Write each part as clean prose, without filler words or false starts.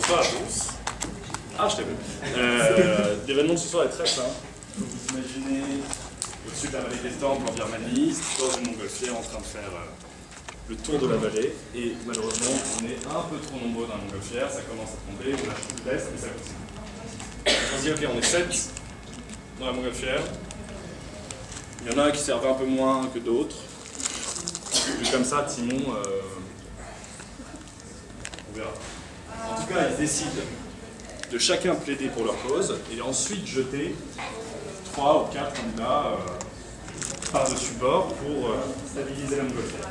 Bonsoir à tous. Ah, je t'ai vu. L'événement de ce soir est très simple. Vous vous imaginez au-dessus de la vallée des temples en Birmanie, dans une montgolfière en train de faire le tour de la vallée. Et malheureusement, on est un peu trop nombreux dans la montgolfière, ça commence à tomber, on lâche toute l'est et ça continue. On se dit, ok, on est 7 dans la montgolfière. Il y en a qui servent un peu moins que d'autres. Vu comme ça, Timon, on verra. En tout cas, ils décident de chacun plaider pour leur cause et ensuite jeter 3 ou 4 candidats par-dessus bord pour stabiliser la montgolfière.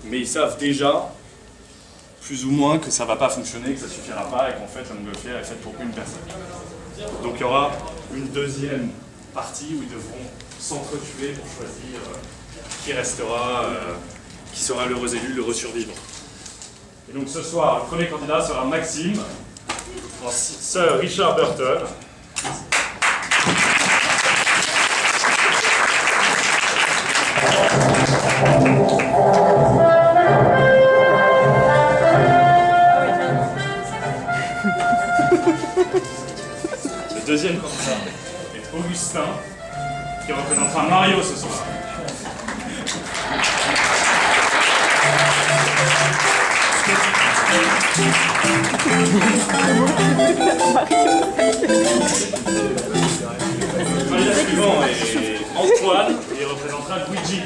Mais ils savent déjà, plus ou moins, que ça ne va pas fonctionner, que ça ne suffira pas et qu'en fait la montgolfière est faite pour une personne. Donc il y aura une deuxième partie où ils devront s'entretuer pour choisir qui restera, qui sera l'heureux élu, l'heureux survivant. Et donc ce soir, le premier candidat sera Maxime, en Sir Richard Burton. Le deuxième candidat est Augustin, qui représentera Mario ce soir. Le candidat suivant est Antoine, et il représentera Luigi.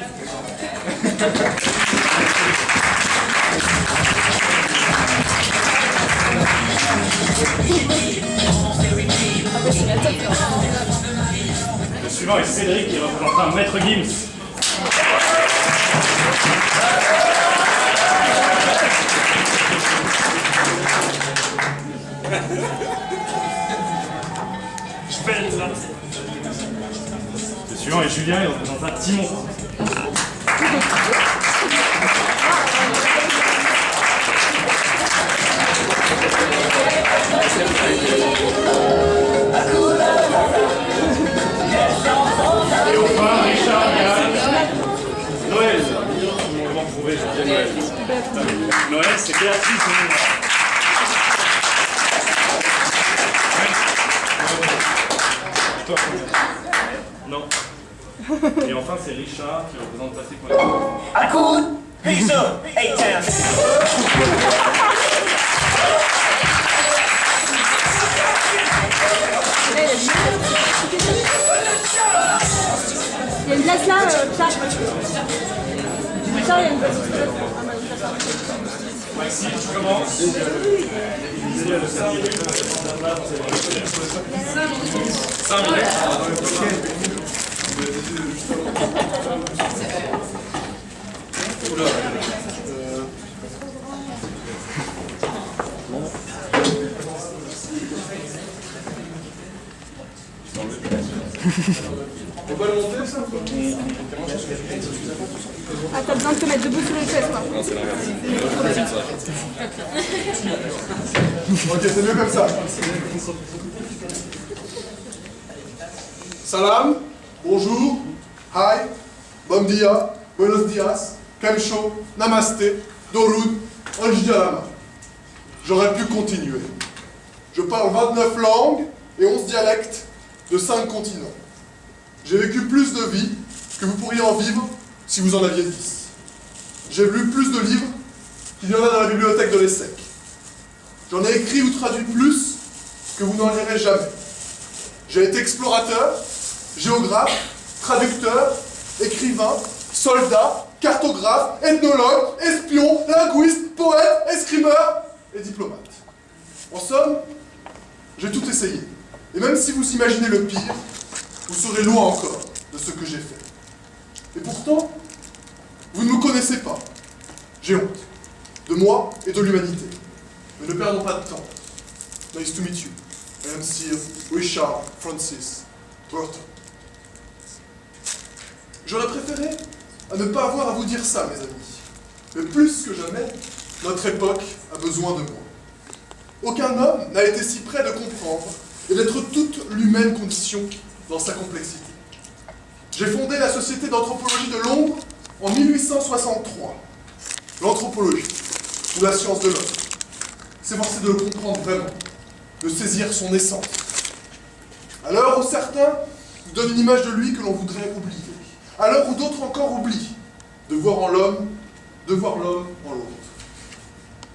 Le suivant est Cédric, qui représentera Maître Gims. Le suivant est Julien, il représentera Timon. Et enfin, Richard, Yann, Noël. Comment prouver, je dis Noël. Noël, c'est Béatrice. Non. Et enfin, c'est Richard qui représente Patrick Monet. Akun, Pizza, 8-10. Il y a une place là, Charles. Charles, il y a une place. Maxime, tu commences. 5 minutes. On va le monter ça quoi. Ah, t'as besoin de te mettre debout sur les chaises, quoi. Non, c'est l'inverse. Ok, c'est mieux comme ça. Salam, bonjour, hi, bon dia, buenos dias, kamsho, namaste, dorud, onjdialama. J'aurais pu continuer. Je parle 29 langues et 11 dialectes de 5 continents. J'ai vécu plus de vies que vous pourriez en vivre si vous en aviez 10. J'ai lu plus de livres qu'il y en a dans la bibliothèque de l'ESSEC. J'en ai écrit ou traduit plus que vous n'en lirez jamais. J'ai été explorateur, géographe, traducteur, écrivain, soldat, cartographe, ethnologue, espion, linguiste, poète, escrimeur et diplomate. En somme, j'ai tout essayé. Et même si vous imaginez le pire, vous serez loin encore de ce que j'ai fait. Et pourtant, vous ne me connaissez pas. J'ai honte. De moi et de l'humanité. Mais ne perdons pas de temps. Nice to meet you. I am Sir Richard Francis Burton. J'aurais préféré à ne pas avoir à vous dire ça, mes amis. Mais plus que jamais, notre époque a besoin de moi. Aucun homme n'a été si près de comprendre et d'être toute l'humaine condition dans sa complexité. J'ai fondé la Société d'anthropologie de Londres en 1863. L'anthropologie, ou la science de l'homme. s'efforcer de le comprendre vraiment, de saisir son essence. À l'heure où certains nous donnent une image de lui que l'on voudrait oublier, à l'heure où d'autres encore oublient de voir l'homme en l'autre.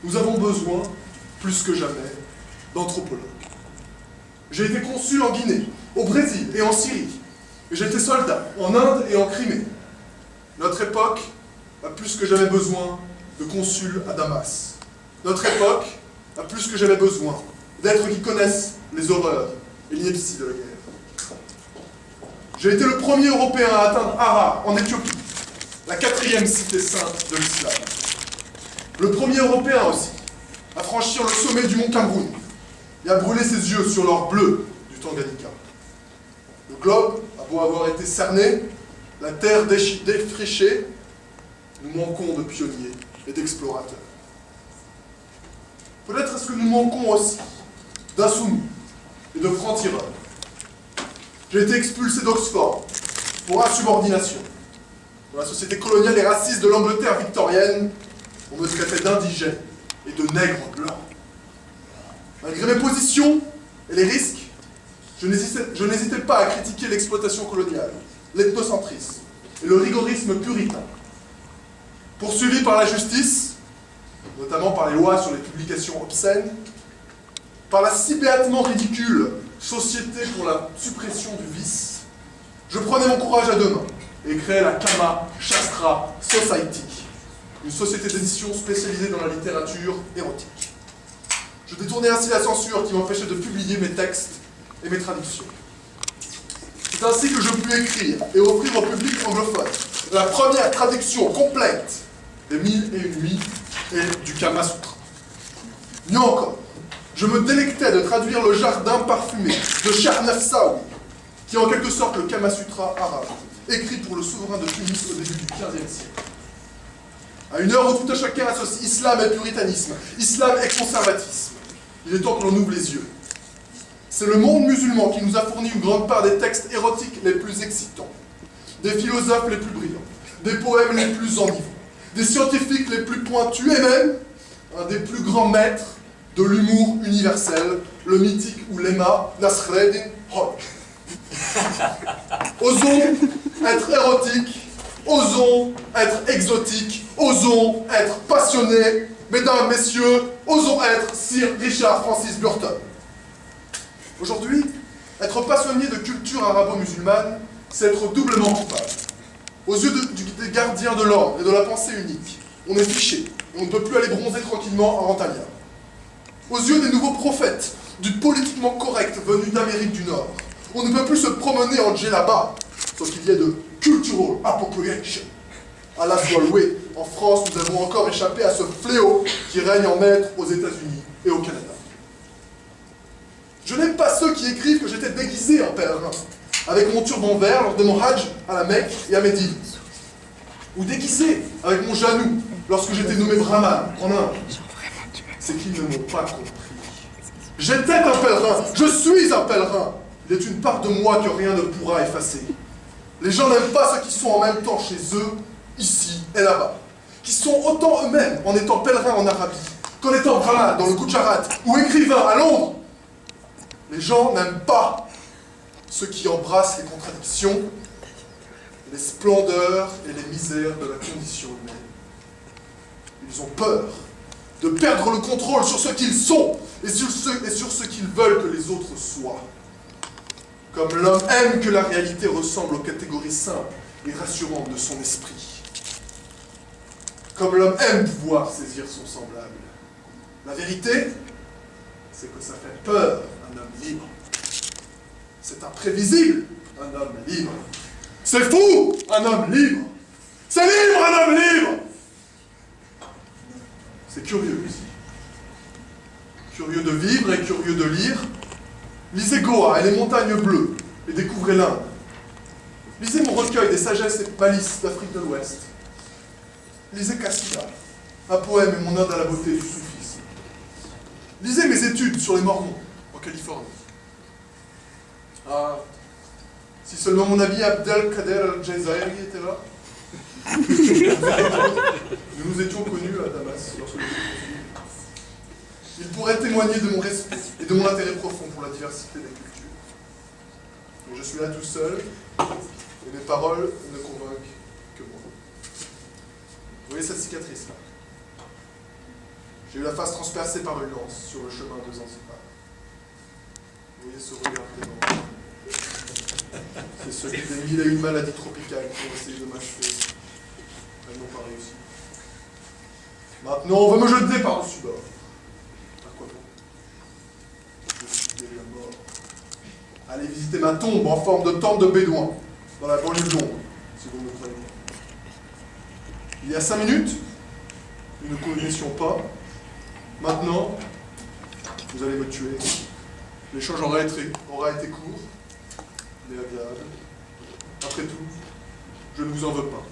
Nous avons besoin, plus que jamais, d'anthropologues. J'ai été consul en Guinée, au Brésil et en Syrie. Et j'ai été soldat en Inde et en Crimée. Notre époque a plus que jamais besoin de consuls à Damas. Notre époque a plus que jamais besoin d'êtres qui connaissent les horreurs et l'ineptie de la guerre. J'ai été le premier Européen à atteindre Harar, en Éthiopie, la 4e cité sainte de l'islam. Le premier Européen aussi à franchir le sommet du mont Cameroun et à brûler ses yeux sur l'or bleu du Tanganyika. Le globe a beau avoir été cerné, la terre défrichée, nous manquons de pionniers et d'explorateurs. Peut-être est-ce que nous manquons aussi d'insoumis et de francs-tireurs. J'ai été expulsé d'Oxford pour insubordination. Dans la société coloniale et raciste de l'Angleterre victorienne, on me traitait d'indigène et de nègre blanc. Malgré mes positions et les risques, je n'hésitais pas à critiquer l'exploitation coloniale, l'ethnocentrisme et le rigorisme puritain. Poursuivi par la justice, notamment par les lois sur les publications obscènes, par la si béatement ridicule Société pour la suppression du vice, je prenais mon courage à deux mains et créais la Kama Shastra Society, une société d'édition spécialisée dans la littérature érotique. Je détournais ainsi la censure qui m'empêchait de publier mes textes et mes traductions. C'est ainsi que je pus écrire et offrir au public anglophone la première traduction complète des 1001 nuits et du Kama Sutra. Mieux encore, je me délectais de traduire le jardin parfumé de Charnaf Saoui, qui est en quelque sorte le Kama Sutra arabe, écrit pour le souverain de Tunis au début du XVe siècle. À une heure où tout à chacun associe islam et puritanisme, islam et conservatisme, il est temps que l'on ouvre les yeux. C'est le monde musulman qui nous a fourni une grande part des textes érotiques les plus excitants, des philosophes les plus brillants, des poèmes les plus enivrants, des scientifiques les plus pointus et même un des plus grands maîtres de l'humour universel, le mythique ouléma Nasreddin Hoc. Osons être érotiques, osons être exotiques, osons être passionnés, mesdames, messieurs, osons être Sir Richard Francis Burton. Aujourd'hui, être passionné de culture arabo-musulmane, c'est être doublement coupable. Aux yeux des gardiens de l'ordre et de la pensée unique, on est fiché, et on ne peut plus aller bronzer tranquillement en Antalya. Aux yeux des nouveaux prophètes, du politiquement correct venu d'Amérique du Nord, on ne peut plus se promener en djellaba, sans qu'il y ait de cultural appropriation. Allah soit loué, en France, nous avons encore échappé à ce fléau qui règne en maître aux États-Unis et au Canada. Je n'aime pas ceux qui écrivent que j'étais déguisé en pèlerin, avec mon turban vert lors de mon hajj à la Mecque et à Médine, ou déguisé avec mon janou lorsque j'étais nommé brahman en Inde. C'est qu'ils ne m'ont pas compris. J'étais un pèlerin, je suis un pèlerin. Il est une part de moi que rien ne pourra effacer. Les gens n'aiment pas ceux qui sont en même temps chez eux, ici et là-bas, qui sont autant eux-mêmes en étant pèlerins en Arabie, qu'en étant brahman dans le Gujarat ou écrivain à Londres. Les gens n'aiment pas ceux qui embrassent les contradictions, les splendeurs et les misères de la condition humaine. Ils ont peur de perdre le contrôle sur ce qu'ils sont et sur ce qu'ils veulent que les autres soient. Comme l'homme aime que la réalité ressemble aux catégories simples et rassurantes de son esprit. Comme l'homme aime pouvoir saisir son semblable. La vérité, c'est que ça fait peur un homme libre. C'est imprévisible un homme libre. C'est fou un homme libre. C'est libre un homme libre. C'est curieux aussi. Curieux de vivre et curieux de lire. Lisez Goa et les montagnes bleues et découvrez l'Inde. Lisez mon recueil des sagesses et malices d'Afrique de l'Ouest. Lisez Kassida, un poème et mon ode à la beauté du soufisme. Lisez mes études sur les Mormons en Californie. Ah, si seulement mon ami Abdelkader al-Jazairi était là. Nous nous étions connus à Damas lorsque nous étions confinés. il pourrait témoigner de mon respect et de mon intérêt profond pour la diversité des cultures. Mais je suis là tout seul, et mes paroles ne convainquent que moi. Vous voyez cette cicatrice là? J'ai eu la face transpercée par une lance sur le chemin de Zanzibar. Vous voyez ce regard dément. C'est celui des 1001 maladies tropicales qui ont essayé de m'achever. Elles n'ont pas réussi. Maintenant, on veut me jeter par-dessus bord. À quoi bon? Je suis déjà mort. Allez visiter ma tombe en forme de tente de bédouin, dans la banlieue de Londres, si vous me croyez pas. Il y a 5 minutes, nous ne connaissions pas. Maintenant, vous allez me tuer. L'échange aura été court, mais agréable. Après tout, je ne vous en veux pas.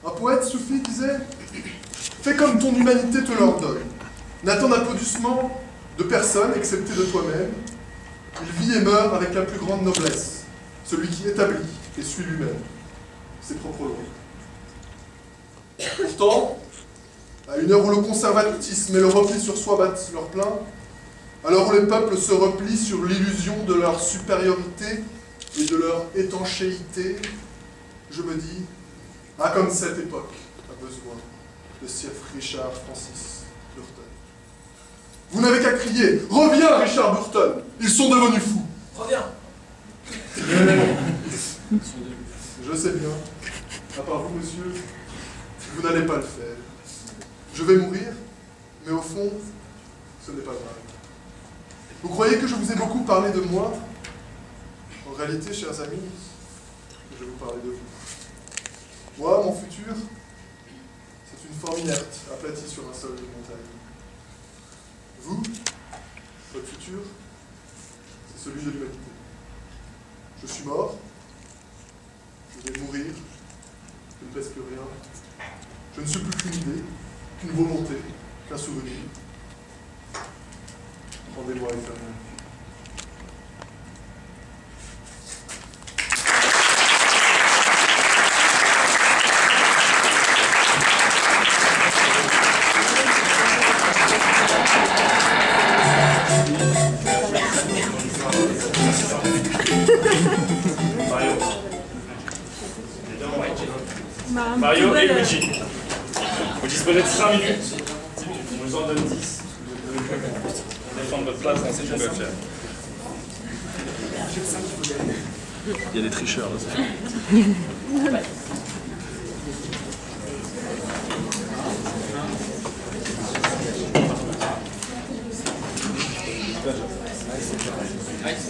Un poète soufi disait « Fais comme ton humanité te l'ordonne. N'attends d'applaudissements de personne, excepté de toi-même. Il vit et meurt avec la plus grande noblesse, celui qui établit et suit lui-même ses propres lois. » Pourtant, à une heure où le conservatisme et le repli sur soi battent leur plein, à l'heure où les peuples se replient sur l'illusion de leur supériorité et de leur étanchéité, je me dis, ah, comme cette époque a besoin de Sir Richard Francis Burton. Vous n'avez qu'à crier, reviens Richard Burton, ils sont devenus fous. Reviens. Je sais bien, à part vous, monsieur, vous n'allez pas le faire. Je vais mourir, mais au fond, ce n'est pas grave. Vous croyez que je vous ai beaucoup parlé de moi? En réalité, chers amis, je vais vous parler de vous. Moi, mon futur, c'est une forme inerte, aplatie sur un sol de montagne. Vous, votre futur, c'est celui de l'humanité. Je suis mort, je vais mourir, je ne pèse plus rien. Je ne suis plus qu'une idée, qu'une volonté, qu'un souvenir. Rendez-moi éternellement. Mario et Luigi. Vous disposez de 5 minutes. On vous en donne 10. Pour défendre votre place dans cette montgolfière. Il y a des tricheurs là. Nice.